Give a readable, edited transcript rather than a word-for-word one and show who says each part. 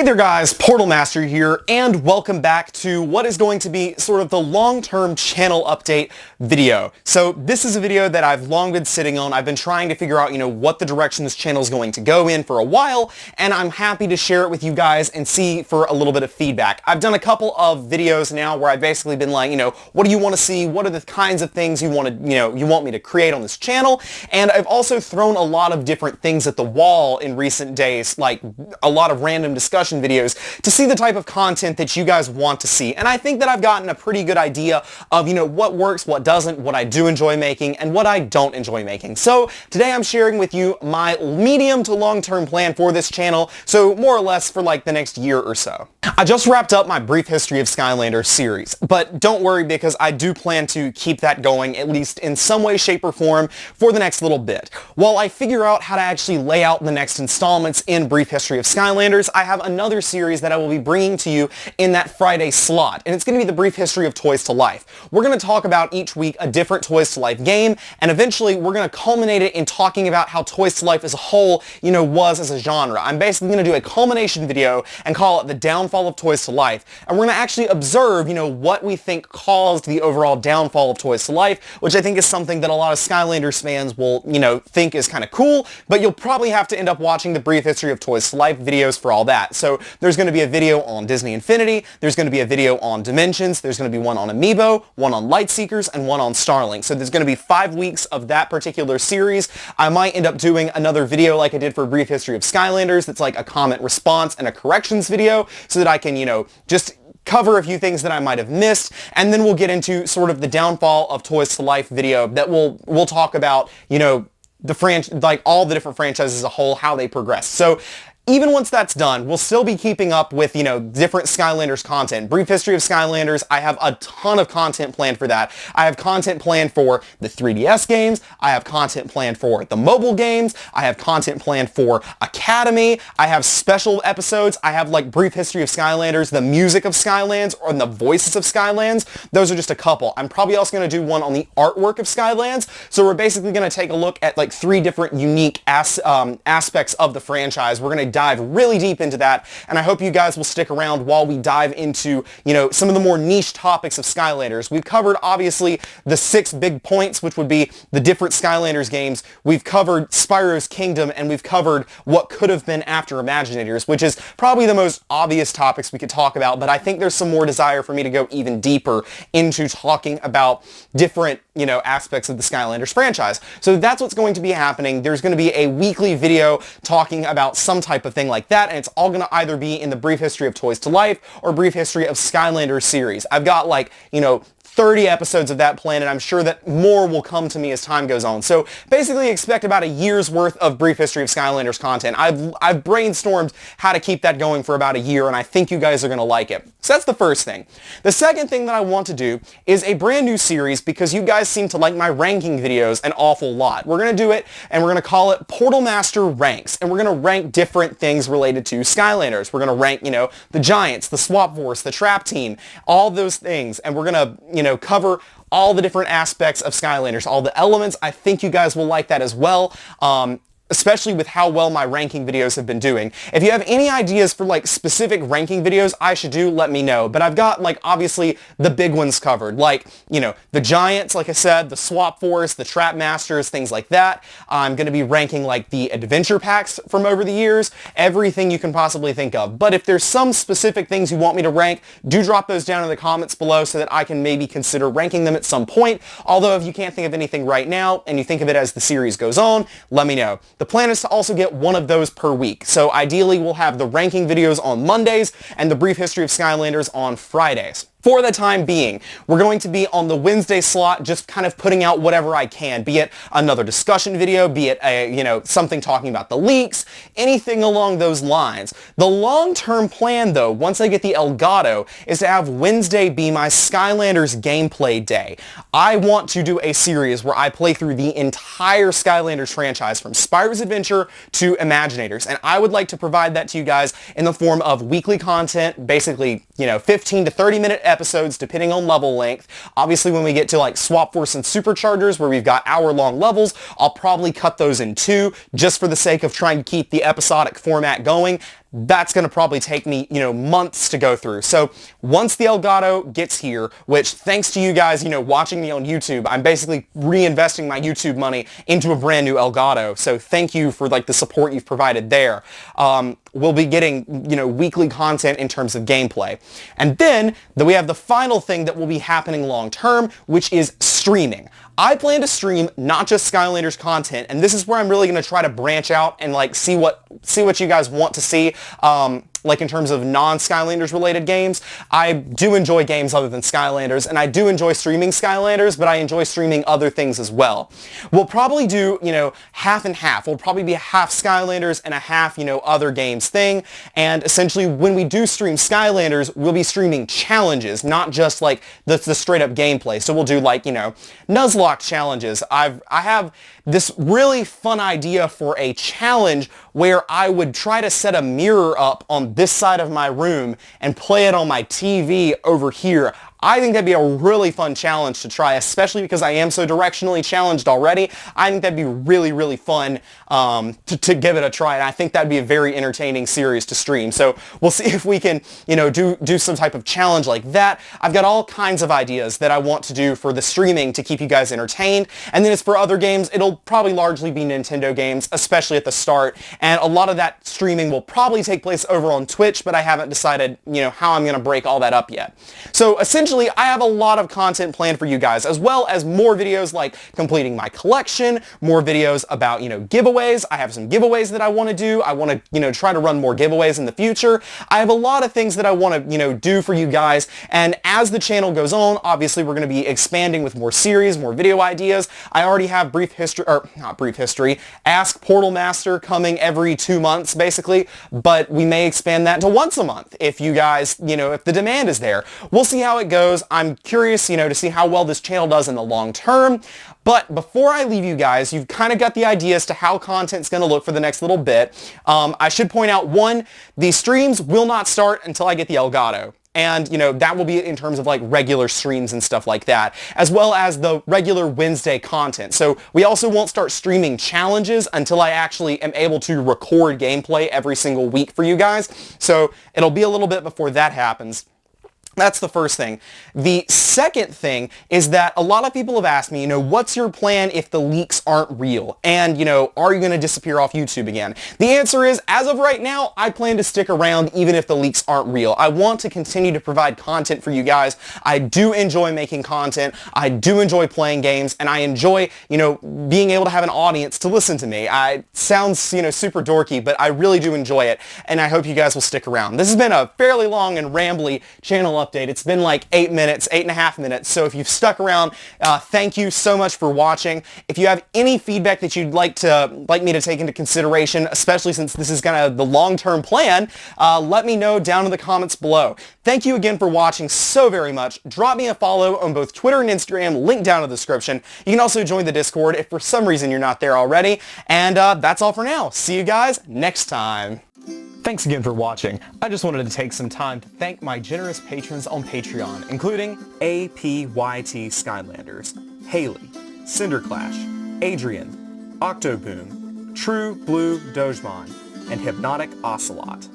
Speaker 1: Hey there guys, Portal Master here, and welcome back to what is going to be sort of the long-term channel update video. So this is a video that I've long been sitting on. I've been trying to figure out, what the direction this channel is going to go in for a while, and I'm happy to share it with you guys and see for a little bit of feedback. I've done a couple of videos now where I've basically been like, what do you want to see? What are the kinds of things you want to, you want me to create on this channel? And I've also thrown a lot of different things at the wall in recent days, like a lot of random discussion videos to see the type of content that you guys want to see. And I think that I've gotten a pretty good idea of, what works, what doesn't, what I do enjoy making, and what I don't enjoy making. So today I'm sharing with you my medium to long-term plan for this channel, so more or less for like the next year or so. I just wrapped up my Brief History of Skylanders series, but don't worry because I do plan to keep that going, at least in some way, shape, or form for the next little bit. While I figure out how to actually lay out the next installments in Brief History of Skylanders, I have another series that I will be bringing to you in that Friday slot, and it's going to be the Brief History of Toys to Life. We're going to talk about each week a different Toys to Life game, and eventually we're going to culminate it in talking about how Toys to Life as a whole, was as a genre. I'm basically going to do a culmination video and call it the downfall of Toys to Life, and we're going to actually observe, what we think caused the overall downfall of Toys to Life, which I think is something that a lot of Skylanders fans will, think is kind of cool, but you'll probably have to end up watching the Brief History of Toys to Life videos for all that. So there's going to be a video on Disney Infinity, there's going to be a video on Dimensions, there's going to be one on Amiibo, one on Lightseekers, and one on Starlink. So there's going to be 5 weeks of that particular series. I might end up doing another video like I did for Brief History of Skylanders that's like a comment response and a corrections video so that I can, just cover a few things that I might have missed, and then we'll get into sort of the downfall of Toys to Life video that we'll talk about, all the different franchises as a whole, how they progress. So even once that's done, we'll still be keeping up with, different Skylanders content. Brief History of Skylanders, I have a ton of content planned for that. I have content planned for the 3DS games, I have content planned for the mobile games, I have content planned for Academy, I have special episodes, I have like Brief History of Skylanders, the music of Skylands, or the voices of Skylands. Those are just a couple. I'm probably also going to do one on the artwork of Skylands, so we're basically going to take a look at like 3 different unique aspects of the franchise. We're going to dive really deep into that, and I hope you guys will stick around while we dive into, some of the more niche topics of Skylanders. We've covered, obviously, the 6 big points, which would be the different Skylanders games. We've covered Spyro's Kingdom, and we've covered what could have been After Imaginators, which is probably the most obvious topics we could talk about, but I think there's some more desire for me to go even deeper into talking about different, aspects of the Skylanders franchise. So that's what's going to be happening. There's going to be a weekly video talking about some type of thing like that, and it's all going to either be in the Brief History of Toys to Life or Brief History of Skylanders series. I've got 30 episodes of that planned, and I'm sure that more will come to me as time goes on. So basically expect about a year's worth of Brief History of Skylanders content. I've brainstormed how to keep that going for about a year, and I think you guys are going to like it. So that's the first thing. The second thing that I want to do is a brand new series because you guys seem to like my ranking videos an awful lot. We're going to do it, and we're going to call it Portal Master Ranks, and we're going to rank different things related to Skylanders. We're going to rank, the Giants, the Swap Force, the Trap Team, all those things, and we're going to, cover all the different aspects of Skylanders, all the elements. I think you guys will like that as well. Especially with how well my ranking videos have been doing. If you have any ideas for specific ranking videos I should do, let me know. But I've got obviously the big ones covered, the Giants, like I said, the Swap Force, the Trap Masters, things like that. I'm going to be ranking the adventure packs from over the years, everything you can possibly think of. But if there's some specific things you want me to rank, do drop those down in the comments below so that I can maybe consider ranking them at some point. Although if you can't think of anything right now and you think of it as the series goes on, let me know. The plan is to also get one of those per week. So ideally we'll have the ranking videos on Mondays and the Brief History of Skylanders on Fridays. For the time being, we're going to be on the Wednesday slot, just kind of putting out whatever I can, be it another discussion video, be it a, something talking about the leaks, anything along those lines. The long-term plan, though, once I get the Elgato, is to have Wednesday be my Skylanders gameplay day. I want to do a series where I play through the entire Skylanders franchise, from Spyro's Adventure to Imaginators, and I would like to provide that to you guys in the form of weekly content, basically, 15 to 30-minute episodes depending on level length. Obviously when we get to like Swap Force and Superchargers where we've got hour-long levels, I'll probably cut those in two just for the sake of trying to keep the episodic format going. that's going to probably take me, months to go through. So once the Elgato gets here, which thanks to you guys, watching me on YouTube, I'm basically reinvesting my YouTube money into a brand new Elgato. So thank you for like the support you've provided there. We'll be getting, weekly content in terms of gameplay. And then we have the final thing that will be happening long term, which is streaming. I plan to stream not just Skylanders content, and this is where I'm really going to try to branch out and like see what you guys want to see. Like in terms of non-Skylanders related games. I do enjoy games other than Skylanders, and I do enjoy streaming Skylanders, but I enjoy streaming other things as well. We'll probably do, half and half. We'll probably be a half Skylanders and a half, other games thing. And essentially, when we do stream Skylanders, we'll be streaming challenges, not just like the straight up gameplay. So we'll do like, Nuzlocke challenges. I have this really fun idea for a challenge where I would try to set a mirror up on this side of my room and play it on my TV over here. I think that'd be a really fun challenge to try, especially because I am so directionally challenged already. I think that'd be really, really fun to give it a try, and I think that'd be a very entertaining series to stream. So we'll see if we can, do some type of challenge like that. I've got all kinds of ideas that I want to do for the streaming to keep you guys entertained, and then as for other games, it'll probably largely be Nintendo games, especially at the start, and a lot of that streaming will probably take place over on Twitch, but I haven't decided, how I'm going to break all that up yet. So essentially, I have a lot of content planned for you guys, as well as more videos like completing my collection, more videos about, giveaways. I have some giveaways that I want to do. I want to, try to run more giveaways in the future. I have a lot of things that I want to, do for you guys. And as the channel goes on, obviously we're going to be expanding with more series, more video ideas. I already have Ask Portal Master coming every 2 months, basically, but we may expand that to once a month if you guys, if the demand is there. We'll see how it goes. I'm curious, to see how well this channel does in the long term. But before I leave you guys, you've kind of got the idea as to how content's going to look for the next little bit. I should point out, one, these streams will not start until I get the Elgato. And, that will be in terms of like regular streams and stuff like that, as well as the regular Wednesday content. So we also won't start streaming challenges until I actually am able to record gameplay every single week for you guys. So it'll be a little bit before that happens. That's the first thing. The second thing is that a lot of people have asked me, what's your plan if the leaks aren't real? And, are you going to disappear off YouTube again? The answer is, as of right now, I plan to stick around even if the leaks aren't real. I want to continue to provide content for you guys. I do enjoy making content. I do enjoy playing games, and I enjoy, being able to have an audience to listen to me. It sounds, super dorky, but I really do enjoy it, and I hope you guys will stick around. This has been a fairly long and rambly channel update. It's been like 8.5 minutes, so if you've stuck around, thank you so much for watching. If you have any feedback that you'd like me to take into consideration, especially since this is kind of the long-term plan, let me know down in the comments below. Thank you again for watching so very much. Drop me a follow on both Twitter and Instagram, link down in the description. You can also join the Discord if for some reason you're not there already. And that's all for now. See you guys next time. Thanks again for watching. I just wanted to take some time to thank my generous patrons on Patreon, including APYT Skylanders, Haley, Cinderclash, Adrian, OctoBoom, True Blue Dogemon, and HypnoticOcelot.